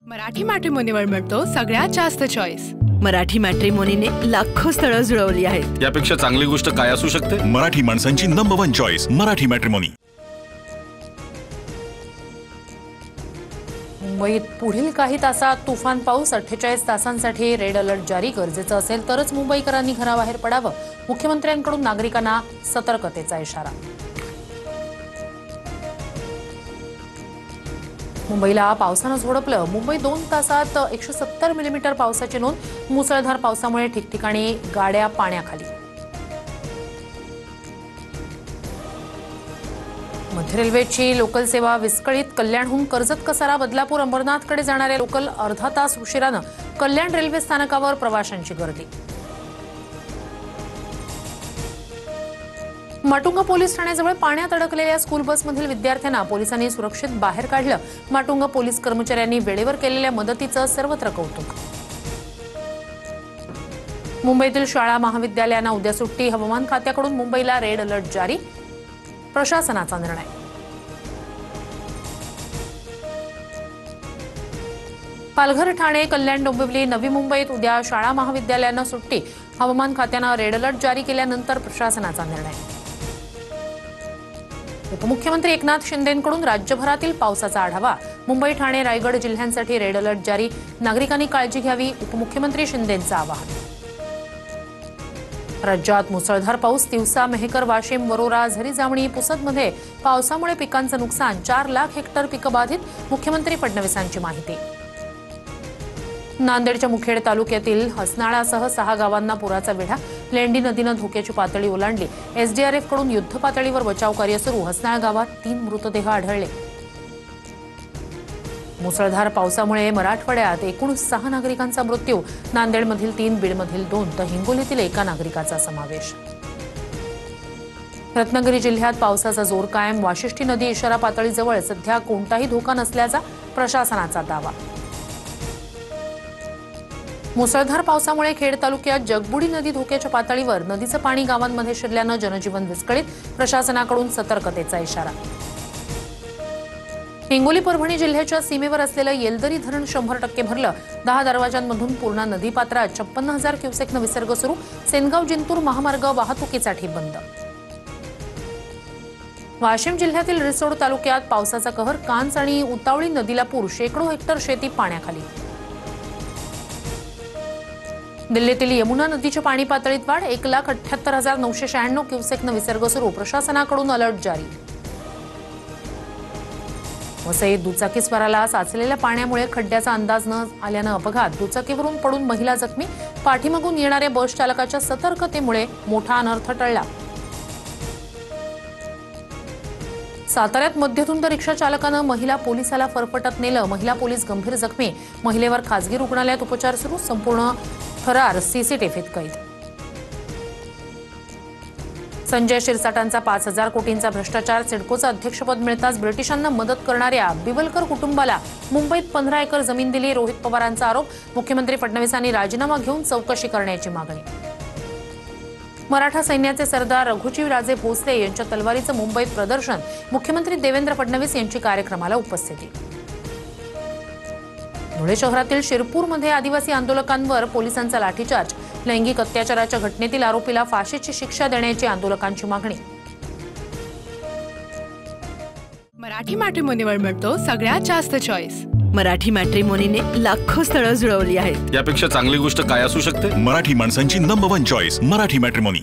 मराठी मॅट्रिमोनीवर मिळतो सगळ्यात जास्त चॉईस। मराठी मॅट्रिमोनीने लाखो स्थळं जुळवली आहेत। यापेक्षा चांगली गोष्ट काय असू शकते? मराठी माणसांची नंबर 1 चॉईस मराठी मॅट्रिमोनी। मुंबईत पुढील काही तासात तुफान पाऊस, 48 तासांसाठी रेड अलर्ट जारी। गरजेचं असेल तरच मुंबईकरांनी घराबाहेर पडावं। मुख्यमंत्र्यांकडून नागरिकांना सतर्कतेचा इशारा। मुंबईला पावसानं झोडपलं। मुंबई 2 तासात 170 मिलीमीटर पावसाची नोंद। मुसळधार पावसामुळे ठिकठिकाणी गाड्या पाण्याखाली। मध्य रेल्वेची लोकल सेवा विस्कळीत। कल्याणहून कर्जत, कसारा, बदलापूर, अंबरनाथकडे जाणारे लोकल अर्धा तास उशिरानं। कल्याण रेल्वे स्थानकावर प्रवाशांची गर्दी। माटुंगा पोलीस ठाण्याजवळ पाण्यात अडकलेल्या स्कूल बसमधील विद्यार्थ्यांना पोलिसांनी सुरक्षित बाहेर काढलं। माटुंगा पोलीस कर्मचाऱ्यांनी वेळेवर केलेल्या मदतीचं सर्वत्र कौतुक। मुंबईतील शाळा महाविद्यालयांना उद्या सुट्टी। हवामान खात्याकडून मुंबईला रेड अलर्ट जारी। प्रशासनाचा निर्णय। पालघर, ठाणे, कल्याण, डोंबिवली, नवी मुंबईत उद्या शाळा महाविद्यालयांना सुट्टी। हवामान खात्यानं रेड अलर्ट जारी केल्यानंतर प्रशासनाचा निर्णय। उपमुख्यमंत्री एकनाथ शिंदेंकडून राज्यभरातील पावसाचा आढावा। मुंबई, ठाणे, रायगड जिल्ह्यांसाठी रेड अलर्ट जारी। नागरिकांनी काळजी घ्यावी, उपमुख्यमंत्री शिंदेंचं आवाहन। राज्यात मुसळधार पाऊस। तिवसा, मेहकर, वाशिम, वरोरा, झरी, जामणी, पुसदमध्ये पावसामुळे पिकांचं नुकसान। 4 लाख हेक्टर पिकं बाधित। मुख्यमंत्री फडणवीसांची माहिती। नांदेडच्या मुखेड तालुक्यातील हसनाळासह 6 गावांना पुराचा वेढा। लेंडी नदीनं धोक्याची पातळी ओलांडली। एसडीआरएफ कडून युद्ध पातळीवर बचाव कार्य सुरू। हसनाळ गावात 3 मृतदेह आढळले। मुसळधार पावसामुळे मराठवाड्यात एकूण 6 नागरिकांचा मृत्यू। नांदेडमधील 3, बीडमधील 2 तर हिंगोलीतील 1 नागरिकाचा समावेश। रत्नागिरी जिल्ह्यात पावसाचा जोर कायम। वाशिष्ठी नदी इशारा पातळीजवळ। सध्या कोणताही धोका नसल्याचा प्रशासनाचा दावा। मुसळधार पावसामुळे खेड तालुक्यात जगबुडी नदी धोक्याच्या पातळीवर। नदीचं पाणी गावांमध्ये शिरल्यानं जनजीवन विस्कळीत। प्रशासनाकडून सतर्कतेचा इशारा। हिंगोली, परभणी जिल्ह्याच्या सीमेवर असलेलं येलदरी धरण 100% भरलं। 10 दरवाजांमधून पूर्णा नदीपात्रात 56,000 क्युसेकनं विसर्ग सुरू। सेनगाव, जिंतूर महामार्ग वाहतुकीसाठी बंद। वाशिम जिल्ह्यातील रिसोड तालुक्यात पावसाचा कहर। कांच आणि उतावळी नदीला पूर। शेकडो हेक्टर शेती पाण्याखाली। दिल्लीतील यमुना नदीच्या पाणी पातळीत वाढ। 1,78,996 क्युसेकनं विसर्ग सुरू। प्रशासनाकडून अलर्ट जारी। वसईत दुचाकीस्वाराला साचलेल्या पाण्यामुळे खड्ड्याचा अंदाज न आल्यानं अपघात। दुचाकीवरून पडून महिला जखमी। पाठीमागून येणाऱ्या बस चालकाच्या सतर्कतेमुळे मोठा अनर्थ टळला। साताऱ्यात मध्यधुंद रिक्षा चालकानं महिला पोलिसाला फरफटत नेलं। महिला पोलीस गंभीर जखमी। महिलेवर खासगी रुग्णालयात उपचार सुरू। संपूर्ण थरार सीसीटीव्हीत कैद। संजय शिरसाटांचा 5,000 कोटींचा भ्रष्टाचार। सिडकोचं अध्यक्षपद मिळताच ब्रिटिशांना मदत करणाऱ्या बिवलकर कुटुंबाला मुंबईत 15 एकर जमीन दिली। रोहित पवारांचा आरोप। मुख्यमंत्री फडणवीसांनी राजीनामा घेऊन चौकशी करण्याची मागणी। मराठा सैन्याचे सरदार रघुजीराजे भोसले यांच्या तलवारीचं मुंबईत प्रदर्शन। मुख्यमंत्री देवेंद्र फडणवीस यांची कार्यक्रमाला उपस्थिती। धुळे शहरातील शिरपूरमध्ये आदिवासी आंदोलकांवर पोलिसांचा लाठीचार्ज। लैंगिक अत्याचाराच्या घटनेतील आरोपीला फाशीची शिक्षा देण्याची आंदोलकांची मागणी। मराठी मॅट्रिमोनीवर मिळतो सगळ्यात जास्त चॉईस। मराठी मॅट्रिमोनीने लाखो स्थळं जुळवली आहेत। यापेक्षा चांगली गोष्ट काय असू शकते? मराठी माणसांची नंबर 1 चॉईस मराठी मॅट्रिमोनी।